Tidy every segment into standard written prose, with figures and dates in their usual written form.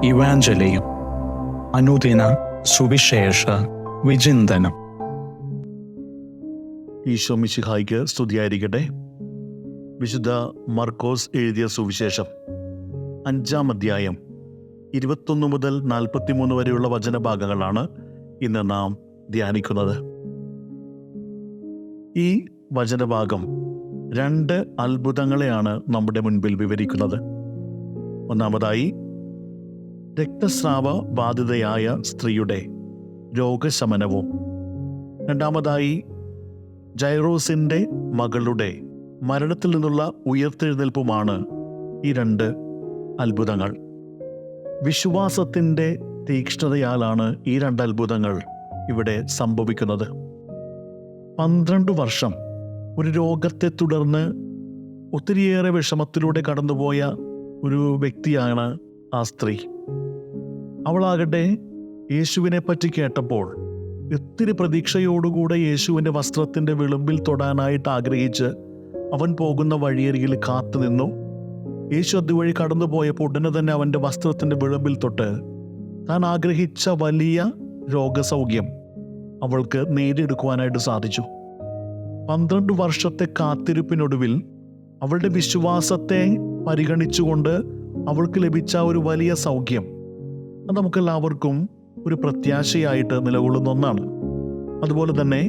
ഇവാഞ്ചലിയും അനുദിന സുവിശേഷ വിചിന്തനം. ഈശോ മിശിഹായ്ക്ക് സ്തുതിയായിരിക്കട്ടെ. വിശുദ്ധ മർക്കോസ് എഴുതിയ സുവിശേഷം 5-ാം അധ്യായം 21 മുതൽ 43 വരെയുള്ള വചനഭാഗങ്ങളാണ് ഇന്ന് നാം ധ്യാനിക്കുന്നത്. ഈ വചനഭാഗം 2 അത്ഭുതങ്ങളെയാണ് നമ്മുടെ മുൻപിൽ വിവരിക്കുന്നത്. ഒന്നാമതായി, രക്തസ്രാവ ബാധിതയായ സ്ത്രീയുടെ രോഗശമനവും, രണ്ടാമതായി ജൈറോസിൻ്റെ മകളുടെ മരണത്തിൽ നിന്നുള്ള ഉയർത്തെഴുന്നേൽപ്പുമാണ് ഈ 2 അത്ഭുതങ്ങൾ. വിശ്വാസത്തിൻ്റെ തീക്ഷ്ണതയാലാണ് ഈ 2 അത്ഭുതങ്ങൾ ഇവിടെ സംഭവിക്കുന്നത്. 12 വർഷം ഒരു രോഗത്തെ തുടർന്ന് ഒത്തിരിയേറെ വിഷമത്തിലൂടെ കടന്നുപോയ ഒരു വ്യക്തിയാണ് ആ സ്ത്രീ. അവളാകട്ടെ യേശുവിനെ പറ്റി കേട്ടപ്പോൾ ഒത്തിരി പ്രതീക്ഷയോടുകൂടെ യേശുവിൻ്റെ വസ്ത്രത്തിൻ്റെ വിളുമ്പിൽ തൊടാനായിട്ട് ആഗ്രഹിച്ച് അവൻ പോകുന്ന വഴിയരികിൽ കാത്തു നിന്നു. യേശു അതുവഴി കടന്നു പോയപ്പോൾ ഉടനെ തന്നെ അവൻ്റെ വസ്ത്രത്തിൻ്റെ വിളുമ്പിൽ തൊട്ട് താൻ ആഗ്രഹിച്ച വലിയ രോഗസൗഖ്യം അവൾക്ക് നേടിയെടുക്കുവാനായിട്ട് സാധിച്ചു. 12 വർഷത്തെ കാത്തിരിപ്പിനൊടുവിൽ അവളുടെ വിശ്വാസത്തെ പരിഗണിച്ചുകൊണ്ട് അവൾക്ക് ലഭിച്ച ഒരു വലിയ സൗഖ്യം അത് നമുക്കെല്ലാവർക്കും ഒരു പ്രത്യാശയായിട്ട് നിലകൊള്ളുന്ന ഒന്നാണ്. അതുപോലെ തന്നെ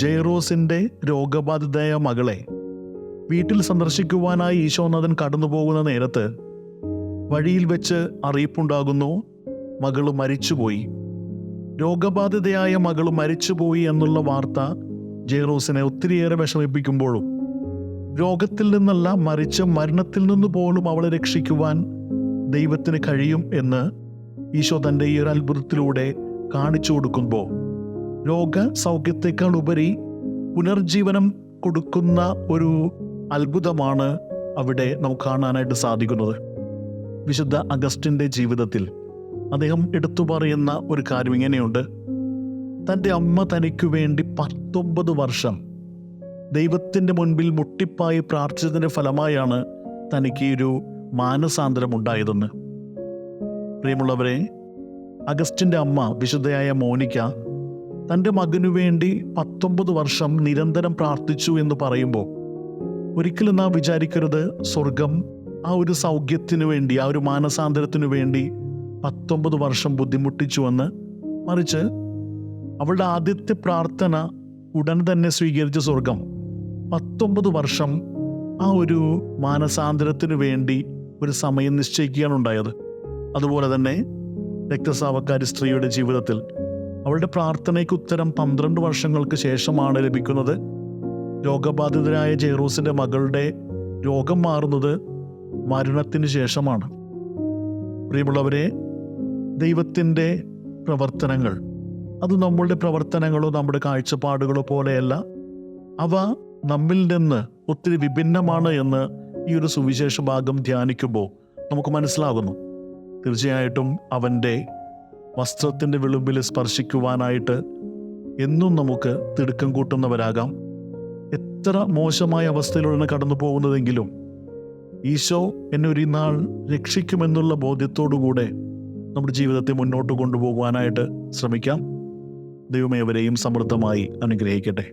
ജൈറോസിൻ്റെ രോഗബാധിതയായ മകളെ വീട്ടിൽ സന്ദർശിക്കുവാനായി ഈശോനാഥൻ കടന്നു പോകുന്ന നേരത്ത് വഴിയിൽ വെച്ച് അറിയിപ്പുണ്ടാകുന്നു, മകള് മരിച്ചുപോയി. രോഗബാധിതയായ മകള് മരിച്ചുപോയി എന്നുള്ള വാർത്ത ജൈറോസിനെ ഒത്തിരിയേറെ വിഷമിപ്പിക്കുമ്പോഴും രോഗത്തിൽ നിന്നല്ല, മറിച്ച് മരണത്തിൽ നിന്ന് പോലും അവളെ രക്ഷിക്കുവാൻ ദൈവത്തിന് കഴിയും എന്ന് ഈശോ തൻ്റെ ഈ ഒരു അത്ഭുതത്തിലൂടെ കാണിച്ചു കൊടുക്കുമ്പോൾ രോഗസൗഖ്യത്തെക്കാൾ ഉപരി പുനർജീവനം കൊടുക്കുന്ന ഒരു അത്ഭുതമാണ് അവിടെ നമുക്ക് കാണാനായിട്ട് സാധിക്കുന്നത്. വിശുദ്ധ അഗസ്റ്റിൻ്റെ ജീവിതത്തിൽ അദ്ദേഹം എടുത്തു പറയുന്ന ഒരു കാര്യം ഇങ്ങനെയുണ്ട്. തൻ്റെ അമ്മ തനിക്കു വേണ്ടി 19 വർഷം ദൈവത്തിൻ്റെ മുൻപിൽ മുട്ടിപ്പായി പ്രാർത്ഥിച്ചതിൻ്റെ ഫലമായാണ് തനിക്ക് ഒരു മാനസാന്തരം ഉണ്ടായതെന്ന്. പ്രിയമുള്ളവരെ, അഗസ്റ്റിൻ്റെ അമ്മ വിശുദ്ധയായ മോനിക്ക തൻ്റെ മകനു വേണ്ടി 19 വർഷം നിരന്തരം പ്രാർത്ഥിച്ചു എന്ന് പറയുമ്പോൾ ഒരിക്കലും നാം വിചാരിക്കരുത് സ്വർഗം ആ ഒരു സൗഖ്യത്തിനു വേണ്ടി, ആ ഒരു മാനസാന്തരത്തിനു വേണ്ടി 19 വർഷം ബുദ്ധിമുട്ടിച്ചുവെന്ന്. മറിച്ച് അവളുടെ ആദ്യത്തെ പ്രാർത്ഥന ഉടൻ തന്നെ സ്വീകരിച്ച സ്വർഗം 19 വർഷം ആ ഒരു മാനസാന്തരത്തിനു വേണ്ടി ഒരു സമയം നിശ്ചയിക്കുകയാണ് ഉണ്ടായത്. അതുപോലെ തന്നെ രക്തസ്രാവക്കാരി സ്ത്രീയുടെ ജീവിതത്തിൽ അവളുടെ പ്രാർത്ഥനയ്ക്ക് ഉത്തരം 12 വർഷങ്ങൾക്ക് ശേഷമാണ് ലഭിക്കുന്നത്. രോഗബാധിതരായ ജൈറോസിൻ്റെ മകളുടെ രോഗം മാറുന്നത് മരണത്തിന് ശേഷമാണ്. പ്രിയമുള്ളവരെ, ദൈവത്തിൻ്റെ പ്രവർത്തനങ്ങൾ അത് നമ്മളുടെ പ്രവർത്തനങ്ങളോ നമ്മുടെ കാഴ്ചപ്പാടുകളോ പോലെയല്ല. അവ നമ്മിൽ നിന്ന് ഒത്തിരി വിഭിന്നമാണ് എന്ന് ഈ ഒരു സുവിശേഷ ഭാഗം ധ്യാനിക്കുമ്പോൾ നമുക്ക് മനസ്സിലാകുന്നു. തീർച്ചയായിട്ടും അവൻ്റെ വസ്ത്രത്തിൻ്റെ വിളുമ്പിൽ സ്പർശിക്കുവാനായിട്ട് എന്നും നമുക്ക് തിടുക്കം കൂട്ടുന്നവരാകാം. എത്ര മോശമായ അവസ്ഥയിലൂടെ കടന്നു പോകുന്നതെങ്കിലും ഈശോ എന്നെ ഒരു നാൾ രക്ഷിക്കുമെന്നുള്ള ബോധ്യത്തോടുകൂടെ നമ്മുടെ ജീവിതത്തെ മുന്നോട്ട് കൊണ്ടുപോകുവാനായിട്ട് ശ്രമിക്കാം. ദൈവമേ അവരെയും സമൃദ്ധമായി അനുഗ്രഹിക്കട്ടെ.